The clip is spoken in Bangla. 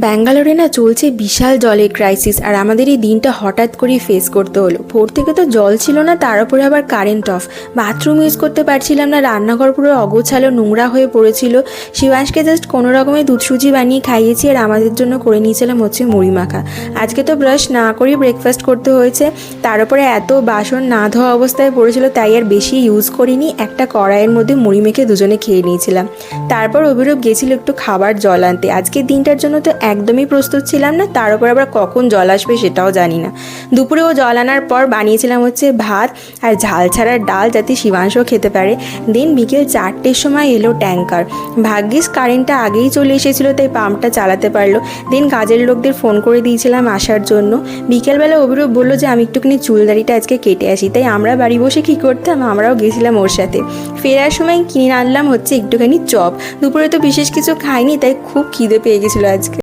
ব্যাঙ্গালোরে না চলছে বিশাল জলের ক্রাইসিস, আর আমাদের এই দিনটা হঠাৎ করেই ফেস করতে হলো। ভোর থেকে তো জল ছিল না, তার উপরে আবার কারেন্ট অফ। বাথরুম ইউজ করতে পারছিলাম না, রান্নাঘর পুরো অগোছালো নোংরা হয়ে পড়েছিল। শিবাংশকে জাস্ট কোনো রকমের দুধ সুজি বানিয়ে খাইয়েছি, আর আমাদের জন্য করে নিয়েছিলাম হচ্ছে মুড়ি মাখা। আজকে তো ব্রাশ না করেই ব্রেকফাস্ট করতে হয়েছে, তার উপরে এত বাসন না ধোয়া অবস্থায় পড়েছিল, তাই আর বেশি ইউজ করিনি। একটা কড়াইয়ের মধ্যে মুড়ি মেখে দুজনে খেয়ে নিয়েছিলাম। তারপর অভিরূপ গেছিল একটু খাবার জল আনতে। আজকের দিনটার জন্য তো একদমই প্রস্তুত ছিলাম না, তার উপর আবার কখন জল আসবে সেটাও জানি না। দুপুরে ও জল আনার পর বানিয়েছিলাম হচ্ছে ভাত আর ঝাল ছাড়ার ডাল, যাতে শিবাংশও খেতে পারে। দেন বিকেল 4টের সময় এলো ট্যাঙ্কার। ভাগ্যিস কারেন্টটা আগেই চলে এসেছিলো, তাই পাম্পটা চালাতে পারলো। দেন কাজের লোকদের ফোন করে দিয়েছিলাম আসার জন্য। বিকেলবেলা অভিরূপ বললো যে আমি একটুখানি চুলদাড়িটা আজকে কেটে আসি, তাই আমরা বাড়ি বসে কী করতাম, আমরাও গেছিলাম ওর সাথে। ফেরার সময় কিনে আনলাম হচ্ছে একটুখানি চপ। দুপুরে তো বিশেষ কিছু খাইনি, তাই খুব খিদে পেয়ে গেছিলো আজকে।